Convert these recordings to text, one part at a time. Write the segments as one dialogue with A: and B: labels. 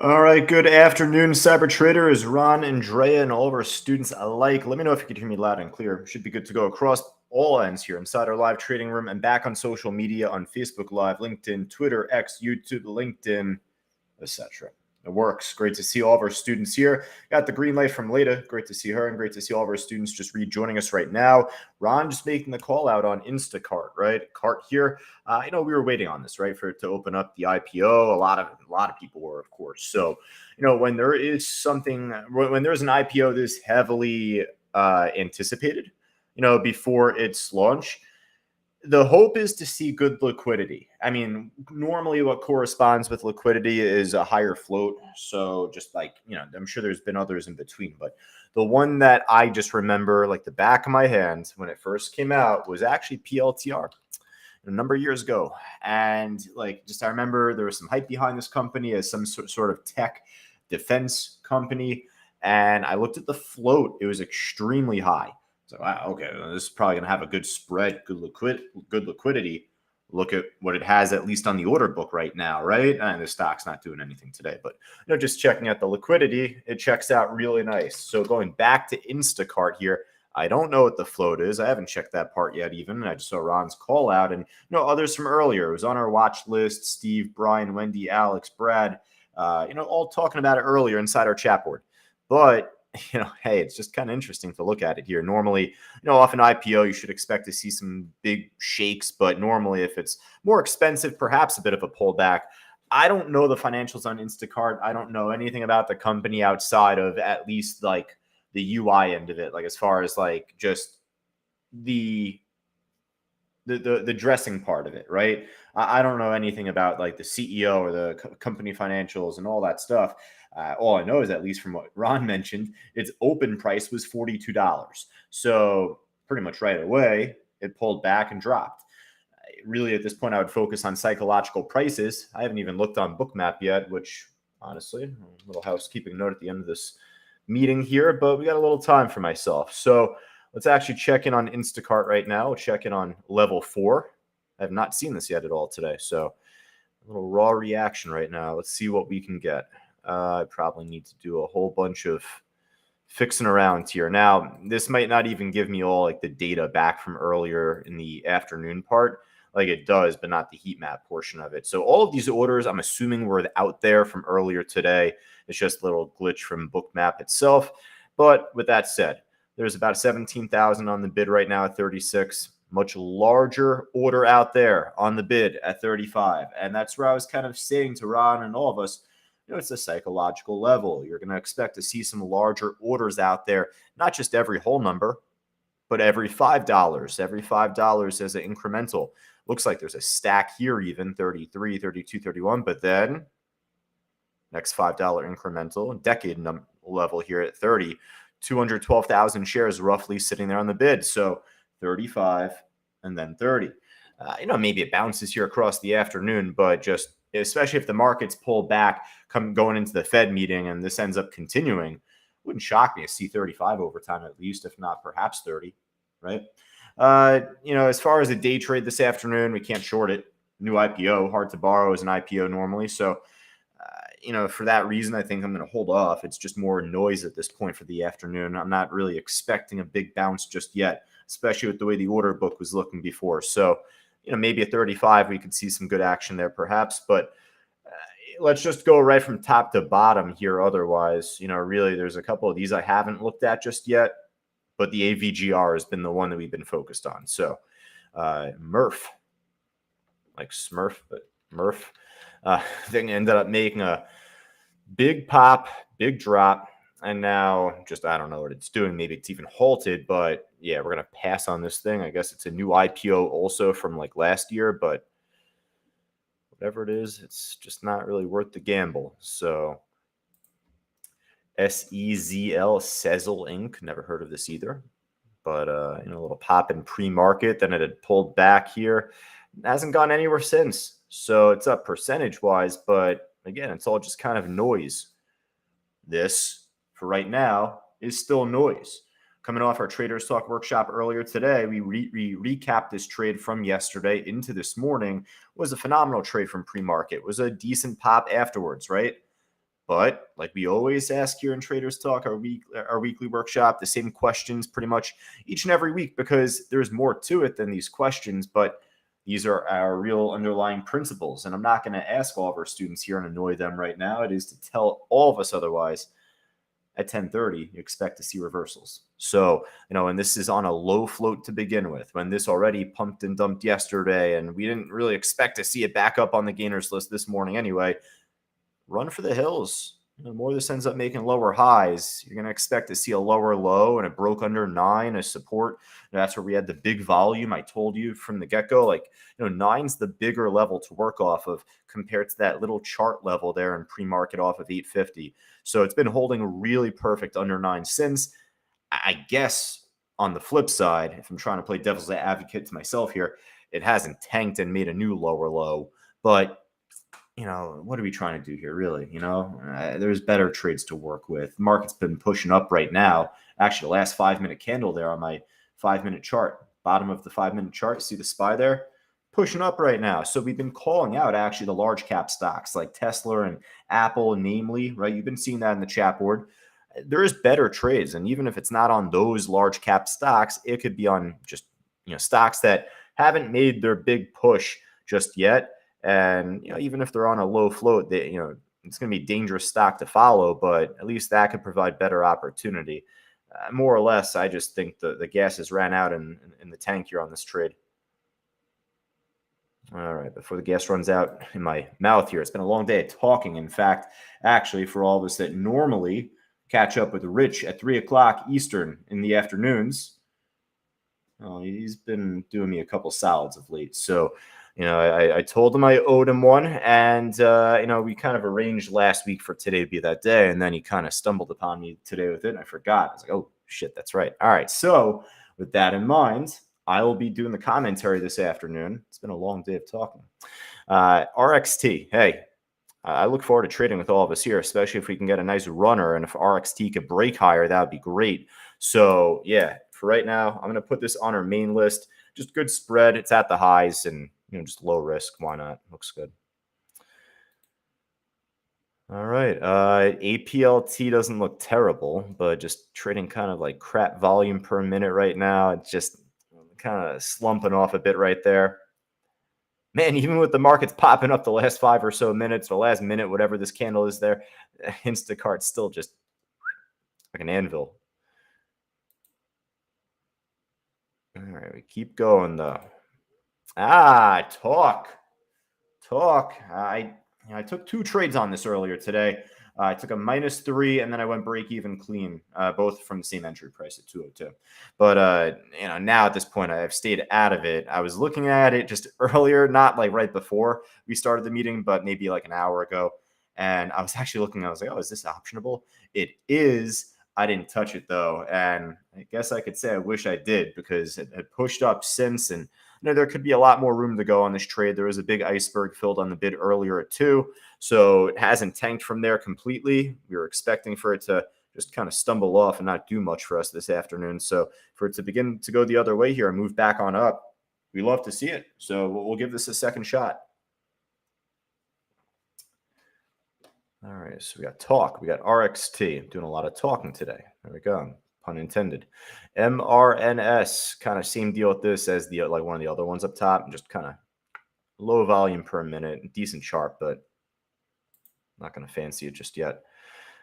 A: All right, good afternoon, cyber traders, Ron, Andrea, and all of our students alike. Let me know if you can hear me loud and clear. Should be good to go across all ends here inside our live trading room and back on social media on Facebook Live, LinkedIn, Twitter, X, YouTube, LinkedIn, etc. It works. Great to see all of our students here. Got the green light from Leda. Great to see her, and great to see all of our students just rejoining us right now. Ron just making the call out on Instacart, right? Cart here. We were waiting on this, right, for it to open up the IPO. A lot of people were, of course. So, when there is something, when there's an IPO this heavily anticipated, before its launch, the hope is to see good liquidity. I mean, normally what corresponds with liquidity is a higher float. So just like, I'm sure there's been others in between, but the one that I just remember like the back of my hand when it first came out was actually PLTR a number of years ago. And I remember there was some hype behind this company as some sort of tech defense company. And I looked at the float, it was extremely high. So, wow, okay, well, this is probably going to have a good spread, good liquidity. Look at what it has, at least on the order book right now, right? And the stock's not doing anything today, but just checking out the liquidity, it checks out really nice. So going back to Instacart here, I don't know what the float is. I haven't checked that part yet, even. I just saw Ron's call out, and others from earlier. It was on our watch list. Steve, Brian, Wendy, Alex, Brad, all talking about it earlier inside our chat board. But hey, it's just kind of interesting to look at it here. Normally, off an IPO, you should expect to see some big shakes, but normally if it's more expensive, perhaps a bit of a pullback. I don't know the financials on Instacart. I don't know anything about the company outside of at least like the UI end of it, like as far as like just the dressing part of it, right? I don't know anything about like the CEO or the company financials and all that stuff. All I know is, at least from what Ron mentioned, its open price was $42. So pretty much right away, it pulled back and dropped. Really, at this point, I would focus on psychological prices. I haven't even looked on Bookmap yet, which honestly, a little housekeeping note at the end of this meeting here, but we got a little time for myself. So let's actually check in on Instacart right now. We'll check in on level 4. I have not seen this yet at all today. So a little raw reaction right now. Let's see what we can get. I probably need to do a whole bunch of fixing around here. Now, this might not even give me all like the data back from earlier in the afternoon part. Like it does, but not the heat map portion of it. So all of these orders, I'm assuming, were out there from earlier today. It's just a little glitch from Bookmap itself. But with that said, there's about 17,000 on the bid right now at 36. Much larger order out there on the bid at 35. And that's where I was kind of saying to Ron and all of us, it's a psychological level. You're going to expect to see some larger orders out there, not just every whole number, but every $5. Every $5 as an incremental. Looks like there's a stack here, even 33, 32, 31. But then next $5 incremental, decade level here at 30. 212,000 shares roughly sitting there on the bid. So 35 and then 30. Maybe it bounces here across the afternoon, but just especially if the markets pull back going into the Fed meeting and this ends up continuing, wouldn't shock me to see 35 over time at least, if not perhaps 30, right? As far as a day trade this afternoon, we can't short it. New IPO, hard to borrow as an IPO normally. So, for that reason, I think I'm going to hold off. It's just more noise at this point for the afternoon. I'm not really expecting a big bounce just yet, especially with the way the order book was looking before. So, maybe at 35, we could see some good action there perhaps, but let's just go right from top to bottom here. Otherwise, really there's a couple of these I haven't looked at just yet, but the AVGR has been the one that we've been focused on. So Murph, like Smurf, but Murph, thing ended up making a big pop, big drop. And now I don't know what it's doing. Maybe it's even halted, but yeah, we're going to pass on this thing. I guess it's a new IPO also from like last year, but whatever it is, it's just not really worth the gamble. So SEZL, Sezzle Inc. Never heard of this either, but a little pop in pre-market. Then it had pulled back here. It hasn't gone anywhere since. So it's up percentage-wise, but again, it's all just kind of noise. This, for right now, is still noise. Coming off our Traders Talk workshop earlier today, we recapped this trade from yesterday into this morning. It was a phenomenal trade from pre-market. It was a decent pop afterwards, right? But like we always ask here in Traders Talk, our weekly workshop, the same questions pretty much each and every week, because there's more to it than these questions, but these are our real underlying principles. And I'm not going to ask all of our students here and annoy them right now. It is to tell all of us otherwise. At 10:30, you expect to see reversals. So, and this is on a low float to begin with, when this already pumped and dumped yesterday, and we didn't really expect to see it back up on the gainers list this morning anyway. Run for the hills. The more this ends up making lower highs, you're going to expect to see a lower low, and it broke under 9 as support. That's where we had the big volume. I told you from the get-go, 9's the bigger level to work off of compared to that little chart level there in pre-market off of 850. So it's been holding really perfect under 9 since. I guess on the flip side, if I'm trying to play devil's advocate to myself here, it hasn't tanked and made a new lower low. But what are we trying to do here, really? There's better trades to work with. Market's been pushing up right now. Actually, the last 5-minute candle there on my 5-minute chart, bottom of the 5-minute chart, see the SPY there? Pushing up right now. So we've been calling out actually the large cap stocks like Tesla and Apple, namely, right? You've been seeing that in the chat board. There is better trades. And even if it's not on those large cap stocks, it could be on just, stocks that haven't made their big push just yet. And even if they're on a low float, they, it's going to be dangerous stock to follow, but at least that could provide better opportunity. More or less, I just think the gas has ran out in the tank here on this trade. All right, before the gas runs out in my mouth here, it's been a long day of talking. In fact, actually, for all of us that normally catch up with Rich at 3 o'clock Eastern in the afternoons, he's been doing me a couple solids of late. So, I told him I owed him one, and, we kind of arranged last week for today to be that day, and then he kind of stumbled upon me today with it, and I forgot. I was like, oh, shit, that's right. All right, so with that in mind, I will be doing the commentary this afternoon. It's been a long day of talking. RXT, hey, I look forward to trading with all of us here, especially if we can get a nice runner, and if RXT could break higher, that would be great. So, yeah, for right now, I'm going to put this on our main list. Just good spread. It's at the highs, and just low risk. Why not? Looks good. All right. APLT doesn't look terrible, but just trading kind of like crap volume per minute right now. It's just kind of slumping off a bit right there. Man, even with the markets popping up the last 5 or so minutes, the last minute, whatever this candle is there, Instacart's still just like an anvil. All right, we keep going though. Talk. I took 2 trades on this earlier today. I took a -3, and then I went break even clean, both from the same entry price at 202. But now at this point, I've stayed out of it. I was looking at it just earlier, not like right before we started the meeting, but maybe like an hour ago. And I was actually looking. I was like, oh, is this optionable? It is. I didn't touch it though, and I guess I could say I wish I did, because it had pushed up since, and there could be a lot more room to go on this trade. There was a big iceberg filled on the bid earlier at 2, so it hasn't tanked from there completely. We were expecting for it to just kind of stumble off and not do much for us this afternoon. So for it to begin to go the other way here and move back on up, we love to see it. So we'll give this a second shot. All right, so we got talk. We got RXT. I'm doing a lot of talking today. There we go. Pun intended. MRNS, kind of same deal with this as the one of the other ones up top. Just kind of low volume per minute. Decent chart, but not going to fancy it just yet.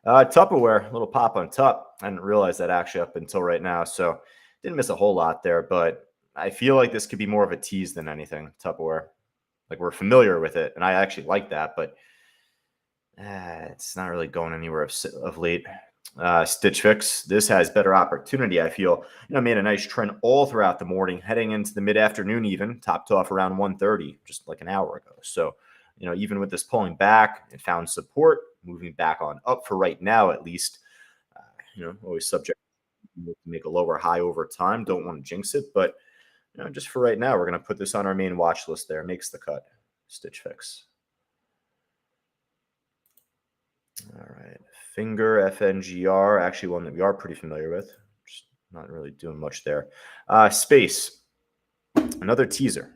A: Tupperware, little pop on top. I didn't realize that actually up until right now, so didn't miss a whole lot there. But I feel like this could be more of a tease than anything. Tupperware, like we're familiar with it, and I actually like that, but it's not really going anywhere of late. Stitch Fix, this has better opportunity, I feel. Made a nice trend all throughout the morning, heading into the mid-afternoon even, topped off around 1:30, just like an hour ago. So, even with this pulling back, it found support, moving back on up for right now at least. Always subject to make a lower high over time. Don't want to jinx it, but just for right now, we're going to put this on our main watch list there. Makes the cut. Stitch Fix. All right, Finger FNGR, actually one that we are pretty familiar with. Just not really doing much there. Space, another teaser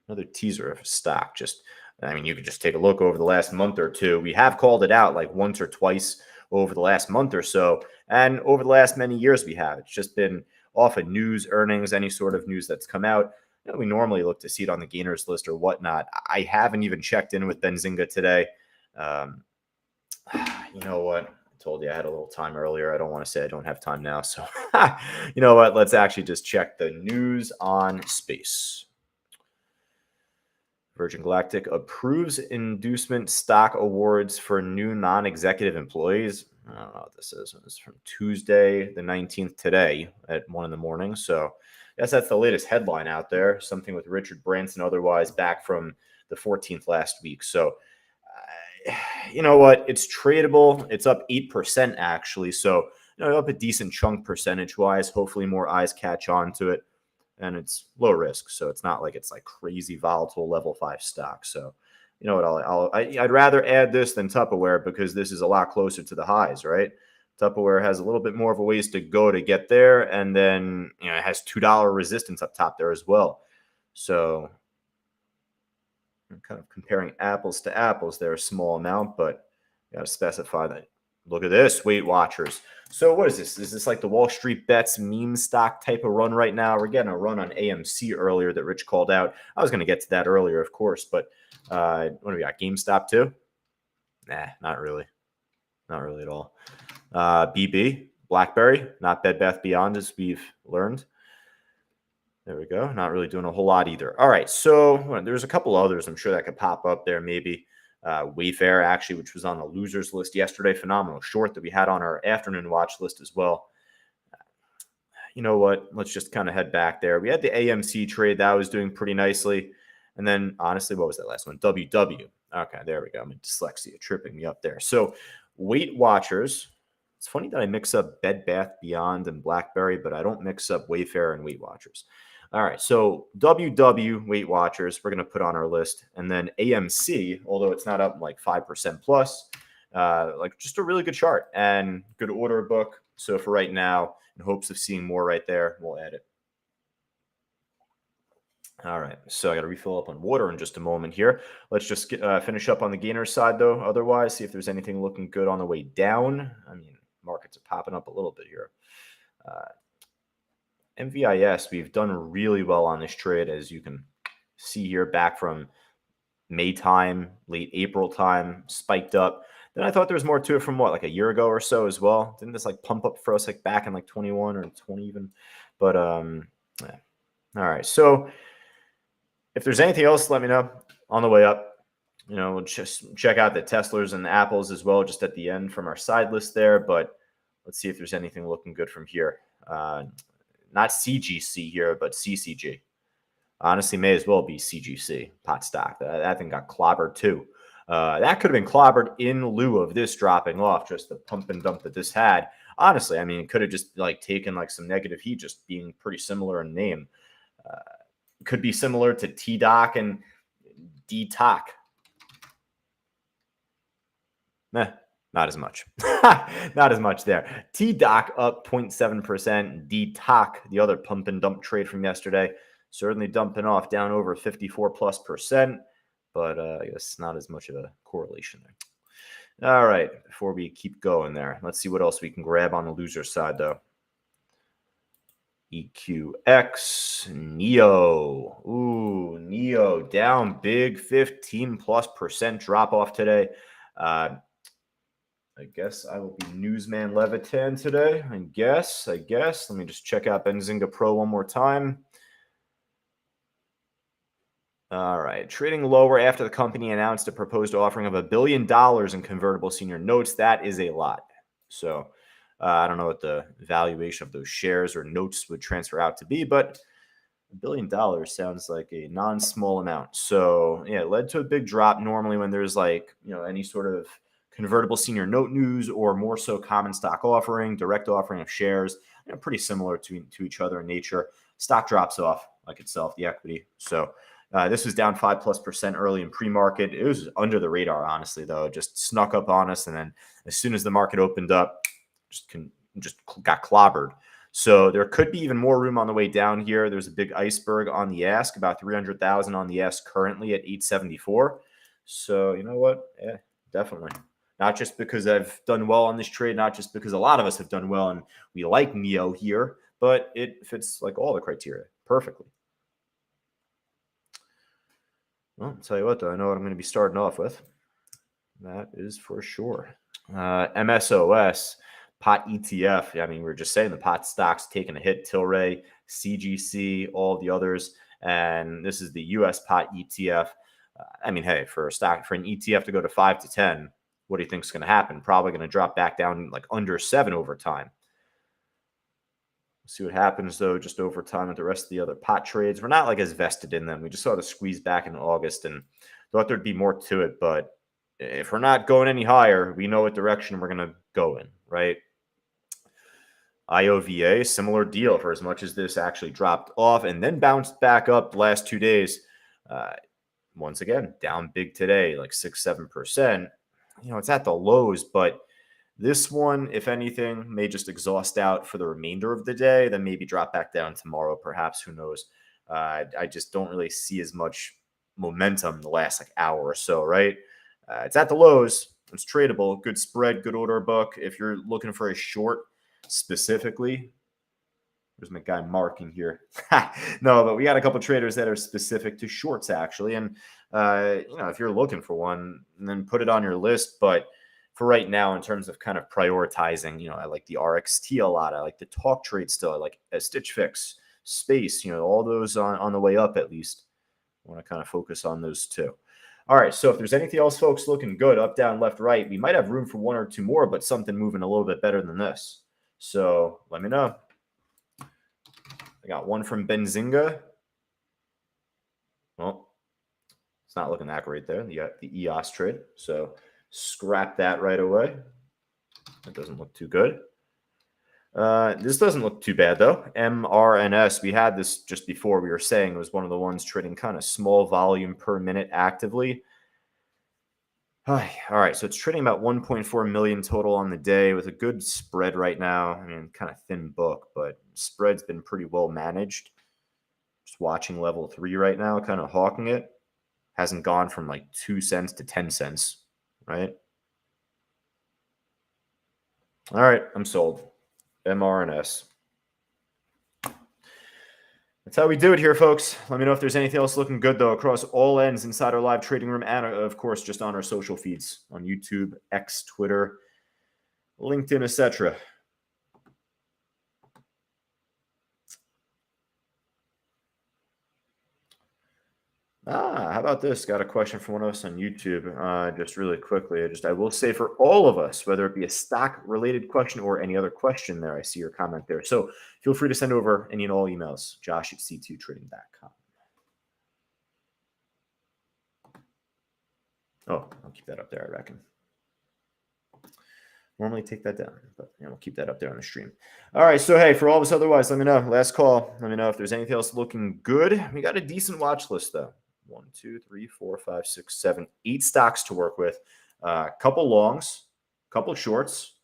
A: of a stock. Just I mean, you could just take a look over the last month or two. We have called it out like once or twice over the last month or so. And over the last many years, we have. It's just been off of news, earnings, any sort of news that's come out. We normally look to see it on the gainers list or whatnot. I haven't even checked in with Benzinga today. Um, you know what? I told you I had a little time earlier. I don't want to say I don't have time now. So, you know what? Let's actually just check the news on Space. Virgin Galactic approves inducement stock awards for new non-executive employees. I don't know what this is. It's from Tuesday, the 19th, today at 1 in the morning. So I guess that's the latest headline out there. Something with Richard Branson otherwise back from the 14th last week. So you know what? It's tradable. It's up 8% actually. So, up a decent chunk percentage wise. Hopefully more eyes catch on to it. And it's low risk. So it's not like it's like crazy volatile level 5 stock. So, you know what? I'd rather add this than Tupperware because this is a lot closer to the highs, right? Tupperware has a little bit more of a ways to go to get there. And then, it has $2 resistance up top there as well. So I'm kind of comparing apples to apples there, a small amount, but you got to specify that. Look at this, Weight Watchers. So what is this? Is this like the Wall Street Bets meme stock type of run right now? We're getting a run on AMC earlier that Rich called out. I was going to get to that earlier, of course, but what do we got? GameStop too? Nah, not really. Not really at all. BB, BlackBerry, not Bed Bath Beyond as we've learned. There we go. Not really doing a whole lot either. All right. So there's a couple others I'm sure that could pop up there maybe. Wayfair, actually, which was on the losers list yesterday. Phenomenal short that we had on our afternoon watch list as well. You know what? Let's just kind of head back there. We had the AMC trade. That was doing pretty nicely. And then, honestly, what was that last one? WW. Okay, there we go. I'm in dyslexia tripping me up there. So Weight Watchers. It's funny that I mix up Bed Bath Beyond and BlackBerry, but I don't mix up Wayfair and Weight Watchers. All right, so WW Weight Watchers, we're going to put on our list. And then AMC, although it's not up like 5% plus, like just a really good chart and good order book. So for right now, in hopes of seeing more right there, we'll add it. All right, so I got to refill up on water in just a moment here. Let's just finish up on the gainer side, though. Otherwise, see if there's anything looking good on the way down. I mean, markets are popping up a little bit here. MVIS, we've done really well on this trade, as you can see here, back from May time, late April time, spiked up. Then I thought there was more to it from like a year ago or so as well. Didn't this like pump up for us like back in like 21 or 20 even? But yeah. All right. So if there's anything else, let me know on the way up. We'll just check out the Teslas and the Apples as well, just at the end from our side list there. But let's see if there's anything looking good from here. Not CGC here, but CCG. Honestly, may as well be CGC, pot stock. That thing got clobbered too. That could have been clobbered in lieu of this dropping off, just the pump and dump that this had. Honestly, I mean, it could have just like taken like some negative heat, just being pretty similar in name. Could be similar to TDOC and DTOC. Nah, not as much. Not as much there. TDOC up 0.7%. DTOC, the other pump and dump trade from yesterday, certainly dumping off down over 54+%, but I guess not as much of a correlation there. All right, before we keep going there, let's see what else we can grab on the loser side, though. EQX, NEO. Ooh, NEO down big, 15+% drop off today. I guess I will be Newsman Levitan today. I guess. Let me just check out Benzinga Pro one more time. All right. Trading lower after the company announced a proposed offering of $1 billion in convertible senior notes. That is a lot. So I don't know what the valuation of those shares or notes would transfer out to be, but $1 billion sounds like a non-small amount. So yeah, it led to a big drop. Normally when there's like, any sort of convertible senior note news or more so common stock offering, direct offering of shares, pretty similar to each other in nature. Stock drops off like itself, the equity. So this was down 5+% early in pre-market. It was under the radar, honestly, though. It just snuck up on us. And then as soon as the market opened up, just got clobbered. So there could be even more room on the way down here. There's a big iceberg on the ask, about 300,000 on the ask currently at 874. So you know what? Yeah, definitely. Not just because I've done well on this trade, not just because a lot of us have done well and we like Neo here, but it fits like all the criteria perfectly. Well, I'll tell you what, though, I know what I'm going to be starting off with. That is for sure. MSOS, pot ETF. I mean, we were just saying the pot stocks taking a hit, Tilray, CGC, all the others. And this is the US pot ETF. I mean, hey, for an ETF to go to 5 to 10, what do you think is going to happen? Probably going to drop back down like under 7 over time. See what happens though, just over time with the rest of the other pot trades. We're not like as vested in them. We just saw the squeeze back in August and thought there'd be more to it. But if we're not going any higher, we know what direction we're going to go in, right? IOVA, similar deal for as much as this actually dropped off and then bounced back up the last 2 days. Once again, down big today, like 6-7%. You know, it's at the lows, but this one, if anything, may just exhaust out for the remainder of the day, then maybe drop back down tomorrow, perhaps. Who knows? I just don't really see as much momentum the last like hour or so, right? It's at the lows. It's tradable. Good spread, good order book. If you're looking for a short specifically, there's my guy Mark in here. No, but we got a couple traders that are specific to shorts, actually. And, you know, if you're looking for one, then put it on your list. But for right now, in terms of kind of prioritizing, you know, I like the RXT a lot. I like the talk trade still. I like a Stitch Fix, Space, you know, all those on the way up at least. I want to kind of focus on those too. All right, so if there's anything else, folks, looking good, up, down, left, right, we might have room for 1 or 2 more, but something moving a little bit better than this. So let me know. I got one from Benzinga. Well, it's not looking that great there. You got the EOS trade. So scrap that right away. That doesn't look too good. This doesn't look too bad, though. MRNS, we had this just before. We were saying it was one of the ones trading kind of small volume per minute actively. All right, so it's trading about 1.4 million total on the day with a good spread right now. I mean, kind of thin book, but spread's been pretty well managed. Just watching level 3 right now, kind of hawking it. Hasn't gone from like 2 cents to 10 cents, right? All right, I'm sold. MRNS. That's how we do it here, folks. Let me know if there's anything else looking good, though, across all ends inside our live trading room and, of course, just on our social feeds on YouTube, X, Twitter, LinkedIn, etc. How about this? Got a question from one of us on YouTube. Just really quickly, I will say for all of us, whether it be a stock-related question or any other question there, I see your comment there. So feel free to send over any and all emails, josh@c2trading.com. Oh, I'll keep that up there, I reckon. Normally take that down, but we'll keep that up there on the stream. All right, so hey, for all of us otherwise, let me know. Last call. Let me know if there's anything else looking good. We got a decent watch list, though. 1, 2, 3, 4, 5, 6, 7, 8 stocks to work with. A couple longs, a couple shorts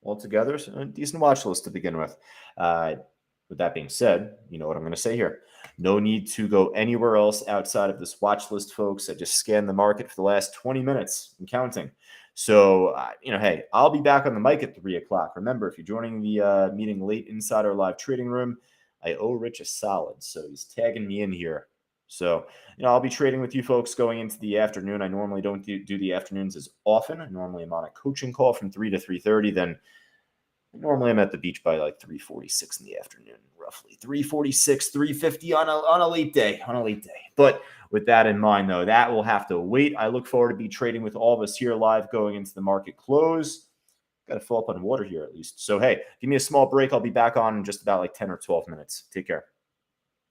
A: altogether. So a decent watch list to begin with. With that being said, you know what I'm going to say here. No need to go anywhere else outside of this watch list, folks. I just scanned the market for the last 20 minutes and counting. So, hey, I'll be back on the mic at 3 o'clock. Remember, if you're joining the meeting late inside our live trading room, I owe Rich a solid. So he's tagging me in here. So, I'll be trading with you folks going into the afternoon. I normally don't do the afternoons as often. Normally I'm on a coaching call from 3 to 3:30. Then normally I'm at the beach by like 3:46 in the afternoon, roughly 3:46, 3:50 on a late day, But with that in mind, though, that will have to wait. I look forward to be trading with all of us here live going into the market close. Got to fill up on water here at least. So, hey, give me a small break. I'll be back on in just about like 10 or 12 minutes. Take care.